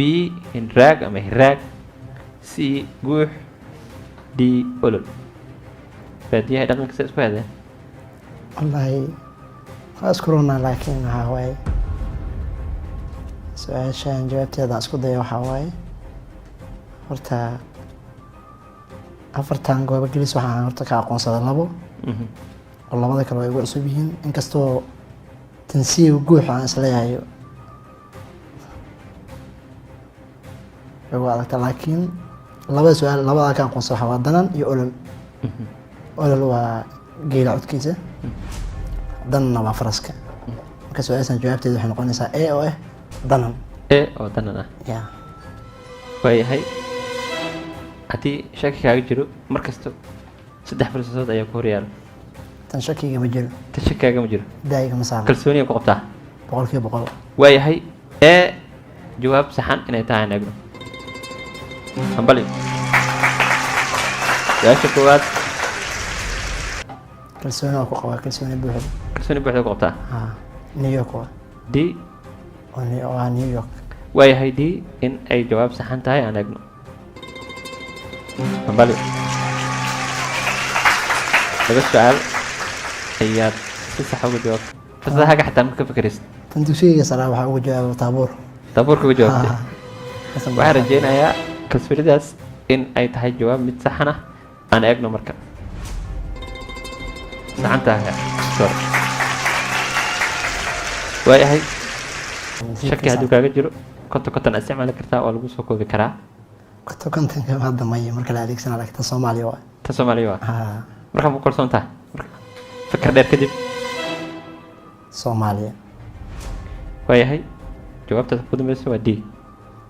B hinraag ama hiraag, C guux, D olol. baadiyaha dhaqanka sa isku hadeen والله أذكرنا لكن هواي سؤال شان جوابتي هذا أسكت ضيع هواي horta afartan goobo gelis waxaan horta ka aqoonsaday labo oo labada kale way ugu cusub yihiin inkastoo tansiyo guux aan isleeyahay waa adag laakiin labada su'aal labada ka aqoonsaday waxa waa danan iyo olol olol waa geela codkiisa danna waa faraska marka su'aashan jawaabteedu waxay noqonaysaa A oo ah danan oo danan ah yaa waayahay haddii shaki kaaga jiro mar kasto 3 fursadood ayaa ku horyaala tan shakiga ma jiro tan shaki kaaga ma jiro daayiga ma saarno kalsooniga ku qabtaa 100% waayahay jawaab saxan inay tahay anagno hambali yaasha koowaad kalsooni oo ku qaba kalsooni buuxda ku qabtaa New York D oo New York waayahay D in ay jawaab saxan tahay anagno hambali laga su'aal ayaad si sax uga jawaab fasaxaga xataa ma ka fikiraysid tan dugsiga sare waxa ugu jawaab taabuurka uga jawaabtay waxaan rajaynayaa kalsoonidaas in ay tahay jawaab mid saxan ah aan eegno marka saxan tahay sorry waayahay shaki hadduu kaaga jiro konton isticmaali kartaa oo lagu soo koobi karaa konton ka hadda maya marka la adeegsana laakiin Soomaaliya waa ta Soomaaliya waa marka ma qorsoon tahay fikir dheer kadib Soomaaliya waayahay jawaabta ku dambaysa waa D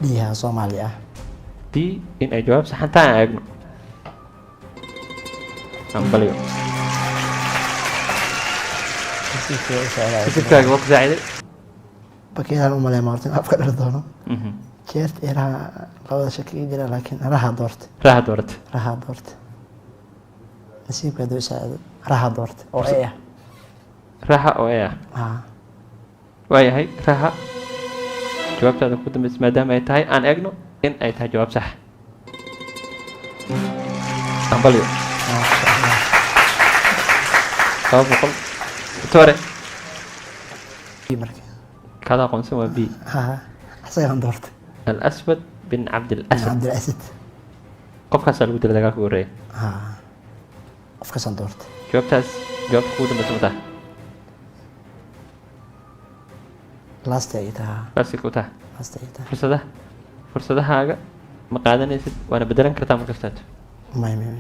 diyaha Soomaaliya D in ay jawaab saxan tahay aan eegno ambaliyo كتبتها وقت زايد بكيها الملأ مرتين أفكار دونه كيرت إيرها لو شكل جرا لكن راح دورت نسيب كده يساعد راح دورت أو إيه ويا هاي راح جوابت هذا كنت بس ما دام أي تاي أنا أجنو إن أي تاي جواب صح أقبله طب وقل توري كذا قنص وبي حسين دورت الأسود بن عبد الأسد قف كسر الود اللي جاك وريه قف كسر دورت جوابت كود بس لاستيكوتا فرصة هاجا مقعدنا يصير وأنا بدرن كرتا مكستات ما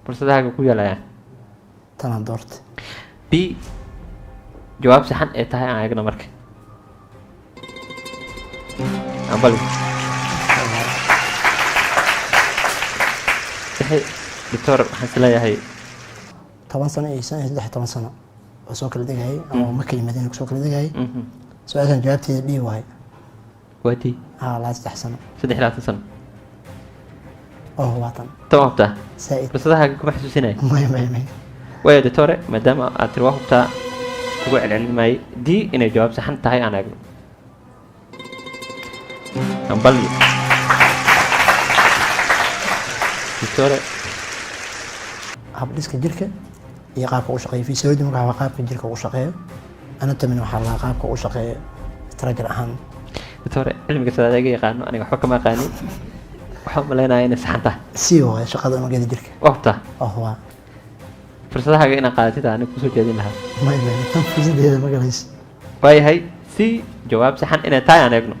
فرصة هاجا كويا لا يعني تمام دورت بي جواب سحن إتاهي عن عجنا مركي أمبلو هي دكتور حسنا يا هي 8 سنة إيه سنة 11 سنة وسوق اللي دقاي أو مكة المدينة سوق اللي دقاي سؤال جوابتي بي واي ودي لا تحسن 3 سنة وطن تمام بتاع سعيد بس ده حاجة كم حسوسيني ما ويا دكتور ما دام أتروه بتاع تقول العلم ماي دي إن الجواب سحن تهاي أنا أقول أمبلي دكتور قبل إسك جركة يقاب وشقي في سعودي مرة قاب جركة وشقي أنا تمن وحلا قاب وشقي ترجع أهم دكتور علمك سادة يقانو أنا حكم قاني وحب لنا إن سحنته سيو شقة أنا قاعد جركة وقتها هو فرصة حاجة إن قادتها أنا كسر جديد لها ما تنفذ هذا ما جالس واي هاي سي جواب سحن إن تاي أنا أقول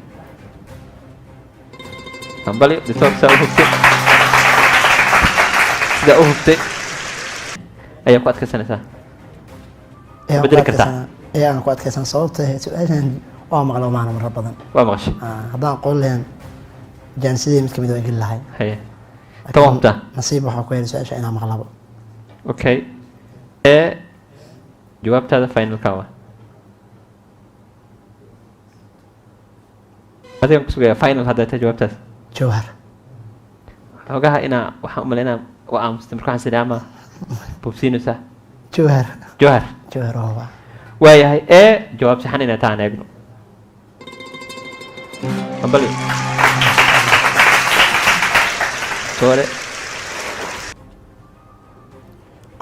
أمبلي دكتور سأوهبتي سأوهبتي أي قوات كسنة بدل كرتا أنا قوات كسنة صوته سؤال مغلو معنا مرة بدن ومغش هذا نقول لهم جانسية مثل كم يقول لها هي تمام ده نصيب وحكوية سؤال شيء أنا مغلبه أوكي جوابت هذا فاينل كاوة هذا يوم كسوغي فاينل هذا جوابت جوهر وقاها إنا وحامل إنا وقام مستمر عن سلامة بوبسينوسا جوهر هو ويا هاي جواب سحن إنا تاعنا يقنو أبلي Tore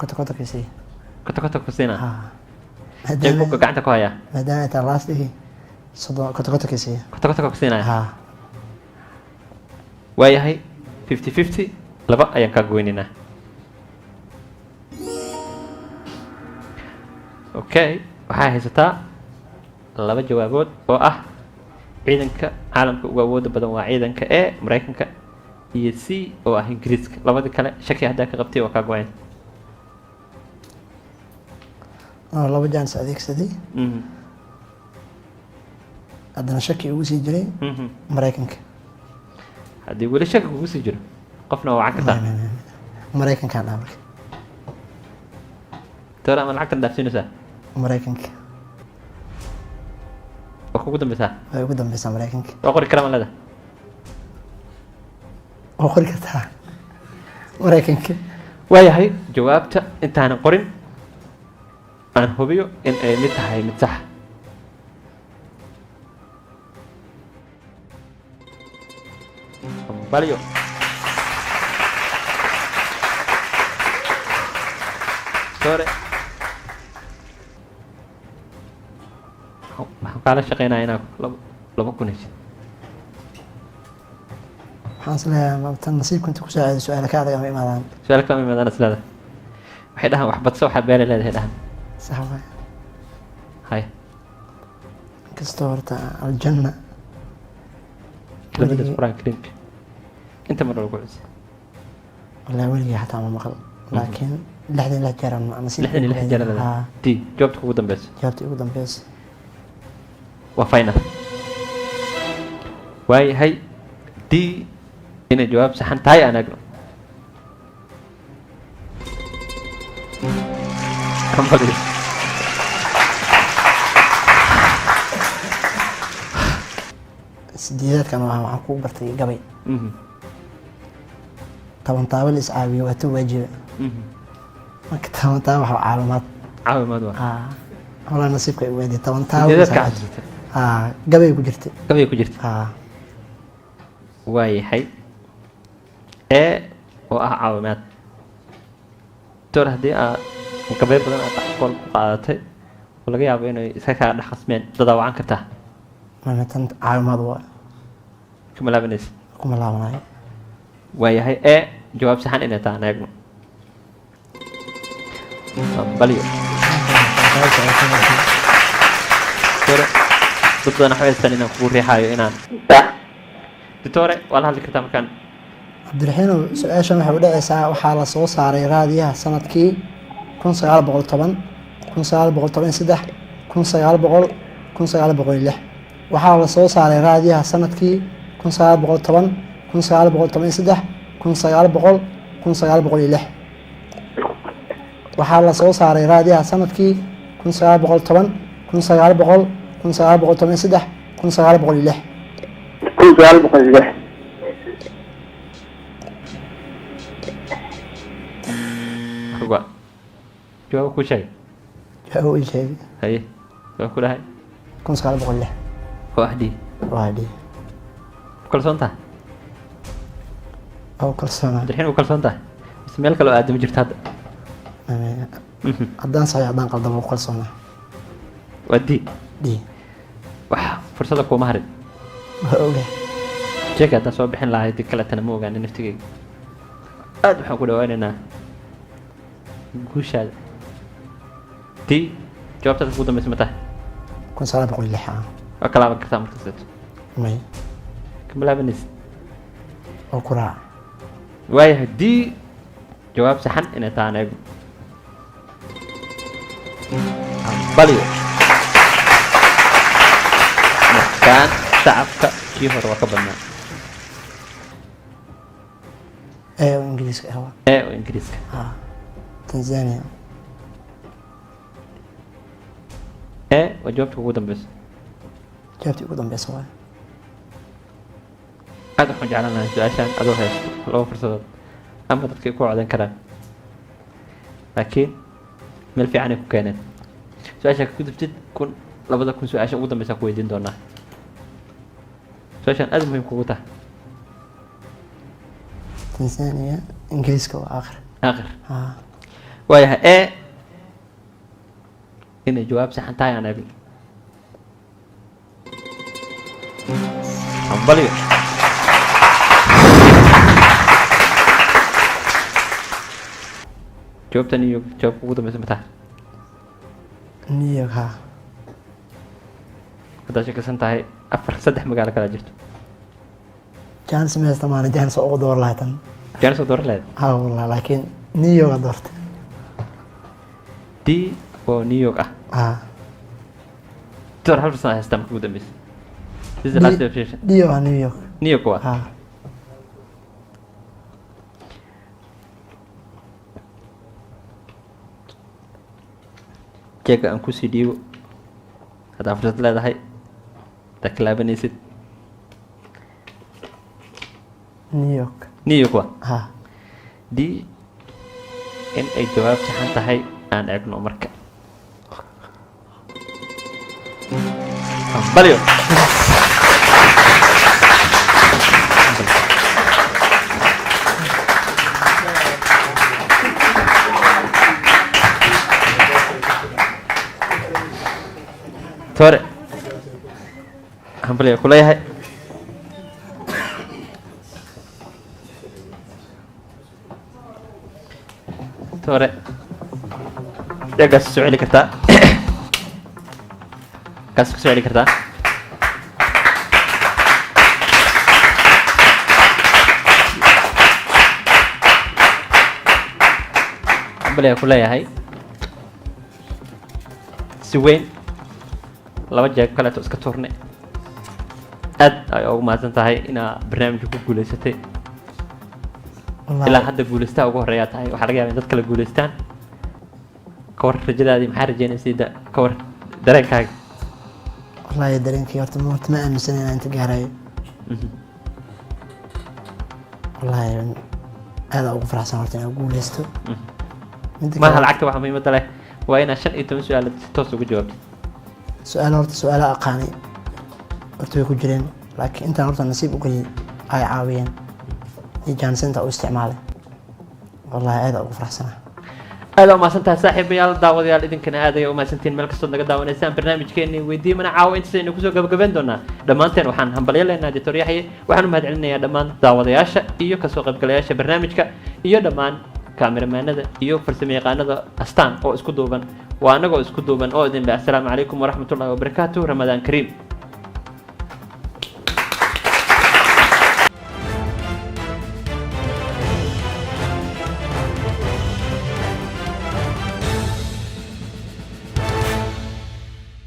kota kiisii kota ku siina haa jeebka gacanta ku haya maadaama taa laastigii kota kiisii kota ku siinaya haa waayahay 50-50 laba ayaan kaa goynaynaa okay waxaa haysataa laba jawaabood oo ah ciidanka caalamka ugu awooda badan waa ciidanka A Mareykanka iyo C oo ah Ingiriiska labadii kale shaki haddaa ka qabtay waa kaa go'an laba jans adeegsaday haddana shaki ugu sii jiray Mareykanka haddii weli shaki kugu sii jiro qofna waa wacan kartaa Mareykankaan dhaa marka Tore ama lacagtan dhaafsiinaysaa Mareykanka waa kugu dambeysaa way ugu dambeysaa Mareykanka waa qori karaa malada oo qori kartaa Mareykanka waayahay jawaabta intaanan qorin aan hubiyo in ay mid tahay mid sax balyo Tore waxaan kaala shaqeynayaa inaa laba kun heshid waxaan isleeyahay tan nasiibka inta ku saaciday su-aala ka adag ama imaadaan su-aal kama imaadaan isleeda waxay dhahaan wax badso waxaa beelay leedahay dhahan sax waay hay inkastoo horta aljanna kelmadaas qur-aanka kariimka inta mar lagu cusub والله ولي حتى ما مقل لكن لحد لا جرى نصيب لحد لا جرى دي جاوبت كو دمبيس جاوبت كو دمبيس وفاينل واي هي دي إن جواب صحن تاي أنا أقول كم بدري سديدات كانوا waxaan ku bartay gabay طبعا طاول إسعافي وهتو واجب طبعا طاول عالمات والله نصيبك وادي طبعا طاول قبل كجرت واي حي عالمات ترى هدي قبل بدن أقول قاعدتي ولا جاي أبين إسكا دخسمين تداوعان كته ما تنت عالمات وا كم لا بنيس كم لا بناي waayahay jawaab saxan inay tahay anaagno balyo Tore dad badan waxay haystaan inaan kugu riixayo inaan Tore waa la hadli kartaa markaan Cabdiraxiin su-aashan waxay u dhacaysaa waxaa la soo saaray raadiyaha sanadkii 1910 1913 1900 1906 waxaa la soo saaray raadiyaha sanadkii 1910 1913 1900 1906 waxaa la soo saaray raadiyaha sanadkii 1910 1900 1913 1906 ruga jawaab ku sheeg jawaab ii sheeg haye waa ku dhahay 1906 wahdii kalsoon tahay أو كرسونا الحين وكرسون ده بس مالك لو قاعد مجرد هذا عدان صحيح عدان قلدم وكرسونا ودي دي وح فرصة لك ومهرد أوكي شيك هذا صوب الحين لا هيدي كلا تنمو قاعد نفتكي أد حقول ويننا قوش هذا دي جوابت تفوض من اسمته كن صلاة بقول لحا وكلامك كثام مرتزت مي كملها بالنسبة أو كراع وايه دي جواب سحن إن تاني بليو كان تعبك كيف ركبنا ايه وانجليزي هو ايه وانجليزي تنزانيا ايه وجاوبت قدام بس جاوبتي قدام بس هو هذا حن جعلنا عشان أدوه هيك لو فرصة أما تذكر كوع عدن كلام لكن مل في عنك كانت سؤال شك كنت بتكون لابد أكون سؤال شك قدام بس أكوي دين دونا سؤال شان أزم مهم كوته تنسانيا إنجليزك وآخر آخر ها وايها إيه إن جواب سحن تاي أنا أبي أمبلي جواب تاني جواب وده مثل متى نيويورك ها هذا شكل سنتهي أفر صدح مقالة كلا جرت كان سمعت طبعا جان سوق دور لايتن جانس ودور لاد ها والله لكن نيويورك دورت دي ونيويورك ها دور هل بسنا هستم كودا مس This is the last definition نيويورك نيويورك وا ها jeega aan kusii dhiibo haddaa fursad leedahay taklaabanaysid نيويورك new york waa ها dii in ay jawaab saxan tahay aan eegno marka balyo tore hambalyo kuleeyahay tore deegaas soo celi kartaa kaas ku soo celi kartaa hambalyo kuleeyahay si weyn laba jeeg kaleeto iska tuurne aad ay ugu mahadsan tahay inaa barnaamijka ku guulaysatay ilaa hadda guulaystaa ugu horeeyaa tahay waxaa laga yaabaa in dad kale guulaystaan ka war rajadaadii maxaa rajeynaysa ka war dareenkaaga والله درينكي horta ma aaminsan inaan inta gaarayo والله aad ugu faraxsan horta inaan guulaysto maaha lacagta waxa muhiimada leh waa inaad 15 su'aal si toos uga jawaabto su'aal horta su'aal aqaani horta way ku jireen laakiin intaan horta nasiib u galay ay caawiyeen iyo jaanisanta u isticmaalay والله aad ugu faraxsanahay aad u maasantahay saaxiibayaal daawadayaal idinkana aad ay u maasantiin meel kastoo naga daawanaysaan barnaamijkeennii weydii mana caawa intaasaynu kusoo gabagabeyn doonaa dhammaanteen waxaan hambalyo leenahay doctor yaxye waxaan u mahadcelinayaa dhammaan daawadayaasha iyo kasoo qaybgalayaasha barnaamijka iyo dhammaan kaameramanada iyo farsamayaqaanada astaan oo isku duuban waa anagoo isku duuban oo idin leh assalaamu calaykum waraxmatullaahi wabarakaatuh ramadaan kariim